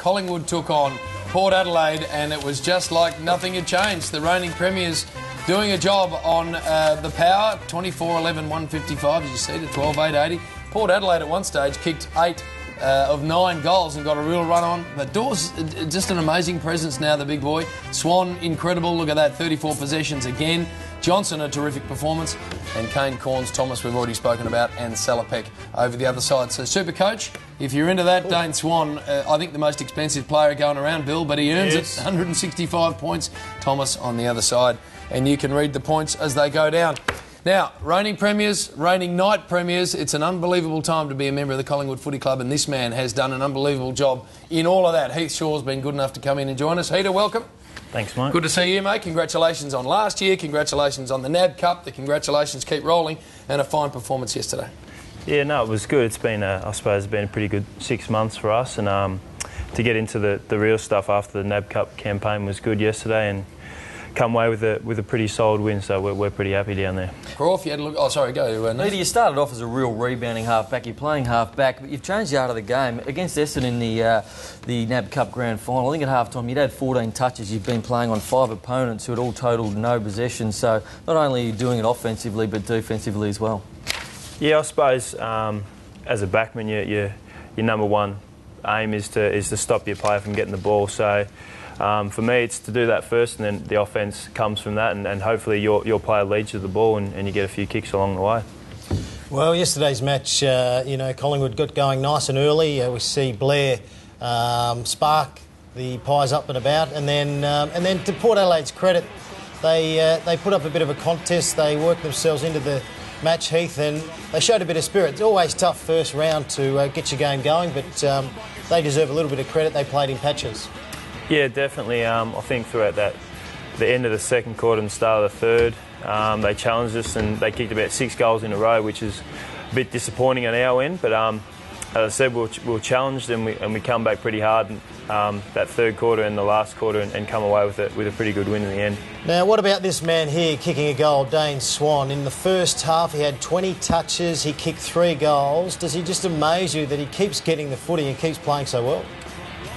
Collingwood took on Port Adelaide, and it was just like nothing had changed. The reigning premiers doing a job on the power, 24-11-155, as you see, to 12-8-80. Port Adelaide at one stage kicked 8 of 9 goals and got a real run on. But Dawes, just an amazing presence now, the big boy. Swan, incredible. Look at that, 34 possessions again. Johnson, a terrific performance. And Kane, Corns, Thomas, we've already spoken about, and Salopek over the other side. So, Super Coach, if you're into that, Dane Swan, I think the most expensive player going around, Bill, but he earns it, 165 points. Thomas on the other side. And you can read the points as they go down. Now, reigning premiers, reigning night premiers, it's an unbelievable time to be a member of the Collingwood Footy Club, and this man has done an unbelievable job in all of that. Heath Shaw's been good enough to come in and join us. Heath, welcome. Thanks, mate. Good to see you, mate. Congratulations on last year. Congratulations on the NAB Cup. The congratulations keep rolling, and a fine performance yesterday. Yeah, no, it was good. It's been, I suppose, a pretty good 6 months for us, and to get into the real stuff after the NAB Cup campaign was good yesterday, and come away with a pretty solid win, so we're pretty happy down there. Croft, you had a look. Oh, sorry, go. Peter, you started off as a real rebounding half-back. You're playing half-back, but you've changed the art of the game. Against Essendon in the NAB Cup Grand Final, I think at half-time you'd had 14 touches. You've been playing on 5 opponents who had all totalled no possession, so not only are you doing it offensively, but defensively as well. Yeah, I suppose as a backman, your number one aim is to stop your player from getting the ball, so for me, it's to do that first, and then the offence comes from that, and hopefully your player leads to the ball, and you get a few kicks along the way. Well, yesterday's match, Collingwood got going nice and early. We see Blair spark the Pies up and about, and then to Port Adelaide's credit, they put up a bit of a contest. They worked themselves into the match, Heath, and they showed a bit of spirit. It's always tough first round to get your game going, but they deserve a little bit of credit. They played in patches. Yeah, definitely. I think throughout the end of the second quarter and start of the third, they challenged us and they kicked about 6 goals in a row, which is a bit disappointing on our end. But as I said, we were challenged and we come back pretty hard that third quarter and the last quarter and come away with a pretty good win in the end. Now, what about this man here kicking a goal, Dane Swan? In the first half, he had 20 touches, he kicked 3 goals. Does he just amaze you that he keeps getting the footy and keeps playing so well?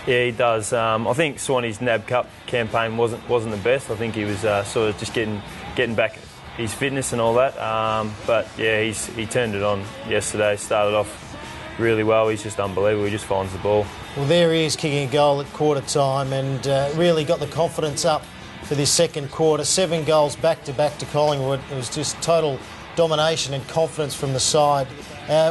Yeah, he does. I think Swanee's NAB Cup campaign wasn't the best. I think he was sort of just getting back his fitness and all that. But yeah, he turned it on yesterday. Started off really well. He's just unbelievable. He just finds the ball. Well, there he is kicking a goal at quarter time, and really got the confidence up for this second quarter. 7 goals back to back to Collingwood. It was just total domination and confidence from the side.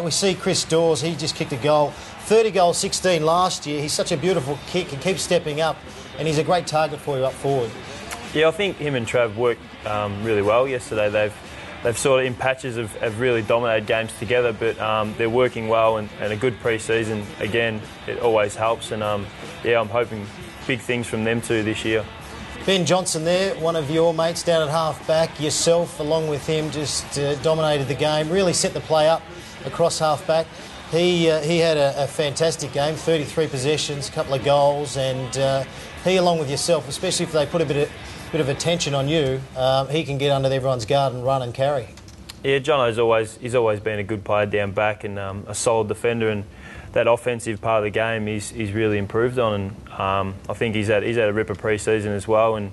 We see Chris Dawes. He just kicked a goal. 30 goals, 16 last year. He's such a beautiful kick and keeps stepping up, and he's a great target for you up forward. Yeah, I think him and Trav worked really well yesterday. They've sort of in patches have really dominated games together, but they're working well, and a good pre-season, again, it always helps, and yeah, I'm hoping big things from them too this year. Ben Johnson there, one of your mates down at half-back. Yourself, along with him, just dominated the game, really set the play up across half-back. He had a fantastic game, 33 possessions, a couple of goals, and he, along with yourself, especially if they put a bit of attention on you, he can get under everyone's guard and run and carry. Yeah, Jono's always been a good player down back and a solid defender, and that offensive part of the game he's really improved on, and I think he's had a ripper pre-season as well, and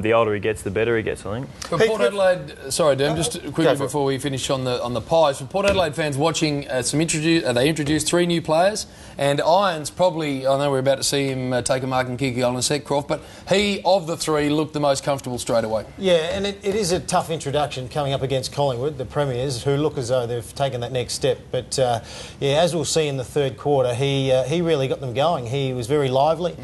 the older he gets, the better he gets, I think. For Port Adelaide, sorry, Dan, just quickly before we finish on the Pies. For Port Adelaide fans watching, they introduced 3 new players, and Irons probably, I know we're about to see him take a mark and kick a goal in a sec, Croft, but he, of the 3, looked the most comfortable straight away. Yeah, and it is a tough introduction coming up against Collingwood, the premiers, who look as though they've taken that next step. But yeah, as we'll see in the third quarter, he really got them going. He was very lively.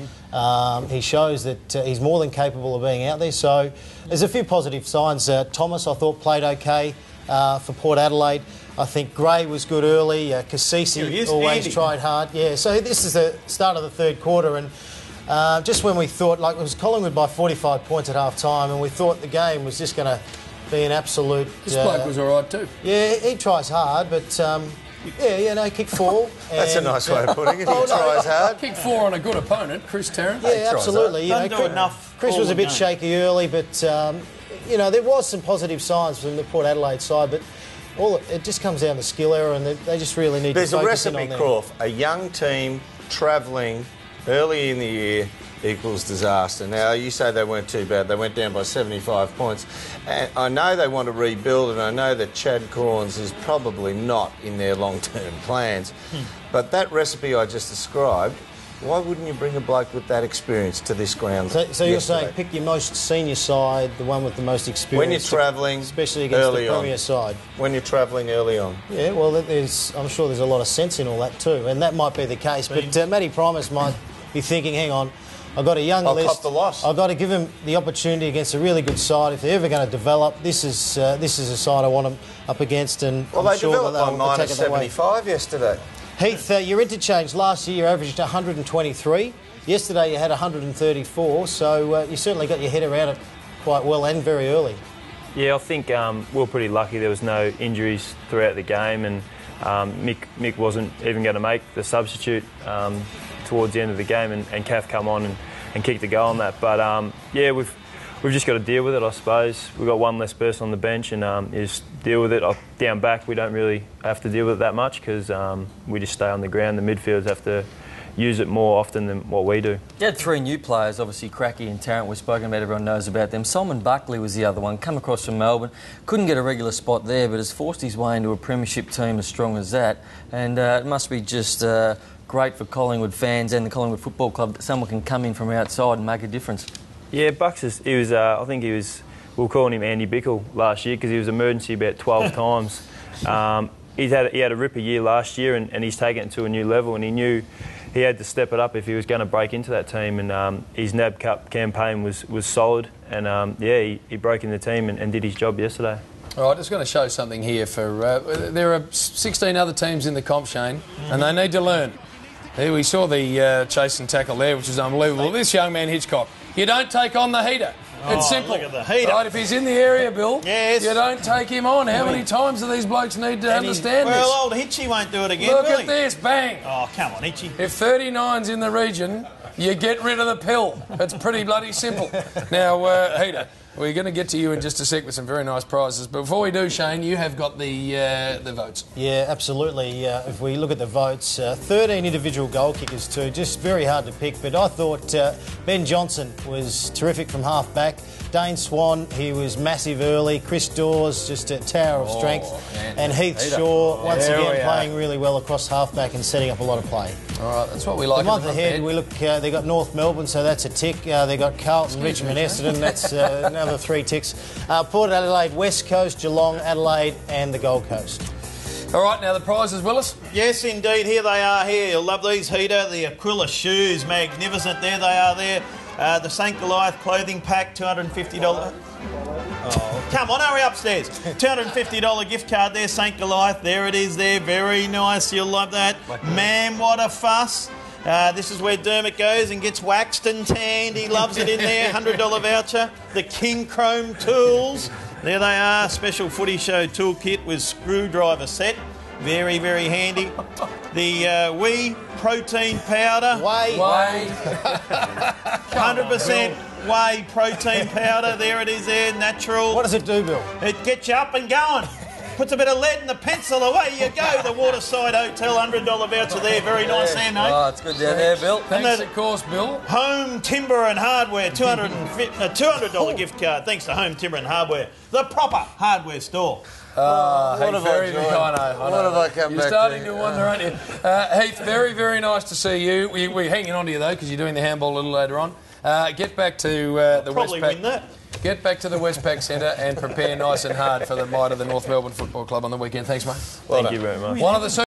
He shows that he's more than capable of being out there. So there's a few positive signs. Thomas, I thought, played okay for Port Adelaide. I think Gray was good early. Cassisi always tried hard. Yeah, so this is the start of the third quarter, and just when we thought, like, it was Collingwood by 45 points at half-time, and we thought the game was just going to be an absolute... This bloke was all right too. Yeah, he tries hard, but... kick 4. That's a nice way of putting it. He tries hard. Kick 4 on a good opponent, Chris Tarrant. Yeah, absolutely. Don't do enough. Chris was a bit shaky early, but there was some positive signs from the Port Adelaide side, but it just comes down to skill error, and they just really need to focus in on them. There's a recipe, Croft. A young team travelling Early in the year equals disaster. Now, you say they weren't too bad. They went down by 75 points. And I know they want to rebuild, and I know that Chad Corns is probably not in their long-term plans. But that recipe I just described, why wouldn't you bring a bloke with that experience to this ground? So you're saying pick your most senior side, the one with the most experience. When you're travelling, especially against the Premier side. When you're travelling early on. Yeah, well, I'm sure there's a lot of sense in all that too, and that might be the case. But Matty Primus might be thinking, hang on, I've got a young list. I'll cop the loss. I've got to give him the opportunity against a really good side. If they're ever going to develop, this is a side I want them up against. And well, I'm they sure developed that by minus 75 yesterday. Heath, your interchange last year you averaged 123. Yesterday you had 134, so you certainly got your head around it quite well and very early. Yeah, I think we were pretty lucky there was no injuries throughout the game, and Mick wasn't even going to make the substitute towards the end of the game, and Kath come on and kicked the goal on that. But yeah, we've just got to deal with it, I suppose. We've got one less person on the bench, and you just deal with it. Down back, we don't really have to deal with it that much because we just stay on the ground. The midfielders have to use it more often than what we do. You had three new players, obviously Cracky and Tarrant. We've spoken about, everyone knows about them. Solomon Buckley was the other one, come across from Melbourne. Couldn't get a regular spot there, but has forced his way into a premiership team as strong as that. And it must be just great for Collingwood fans and the Collingwood Football Club that someone can come in from outside and make a difference. Yeah, Bucks I think we were calling him Andy Bickle last year because he was emergency about 12 times. He had a ripper year last year, and he's taken it to a new level, and he knew he had to step it up if he was going to break into that team. And his NAB Cup campaign was solid, and yeah, he broke in the team and did his job yesterday. All right, just going to show something here. There are 16 other teams in the comp, Shane, and they need to learn. Here we saw the chase and tackle there, which is unbelievable. This young man, Hitchcock, you don't take on the heater. It's simple. Look at the heater. Right, if he's in the area, Bill, yes, you don't take him on. How many times do these blokes need to understand this? Well, old Hitchy won't do it again, Look will at he? this, bang. Oh, come on, Hitchy. If 39's in the region, you get rid of the pill. It's pretty bloody simple. Now, Heater, we're going to get to you in just a sec with some very nice prizes. But before we do, Shane, you have got the votes. Yeah, absolutely. If we look at the votes, 13 individual goal kickers too, just very hard to pick. But I thought Ben Johnson was terrific from half back. Dane Swan, he was massive early. Chris Dawes, just a tower of strength. Man. And Heath Shaw, once again, playing really well across half back and setting up a lot of play. All right, that's what we like. The month ahead, we look. They got North Melbourne, so that's a tick. They got Carlton, Richmond, Essendon. That's another 3 ticks. Port Adelaide, West Coast, Geelong, Adelaide, and the Gold Coast. All right, now the prizes, Willis. Yes, indeed. Here they are. Here, you'll love these, Heater. The Aquila shoes, magnificent. There they are. There. The St Goliath clothing pack, $250. Oh, come on, hurry upstairs. $250 gift card there, St Goliath. There it is there. Very nice. You'll love that. Man, what a fuss. This is where Dermot goes and gets waxed and tanned. He loves it in there. $100 voucher. The King Chrome tools. There they are. Special footy show toolkit with screwdriver set. Very, very handy. The whey protein powder. Whey. 100% whey protein powder. There it is there, natural. What does it do, Bill? It gets you up and going. Puts a bit of lead in the pencil. Away you go. The Waterside Hotel, $100 voucher there. Very nice there, mate. Oh, it's good down there, Bill. Thanks, of course, Bill. Home Timber and Hardware, $200 gift card. Thanks to Home Timber and Hardware, the proper hardware store. What have I joined? I know. What have I come You're back starting to? to wonder, aren't you? Heath, very, very nice to see you. We're hanging on to you, though, because you're doing the handball a little later on. Get back to the Probably Westpac. win that. Get back to the Westpac Centre and prepare nice and hard for the might of the North Melbourne Football Club on the weekend. Thanks, mate. Thank you very much. One of the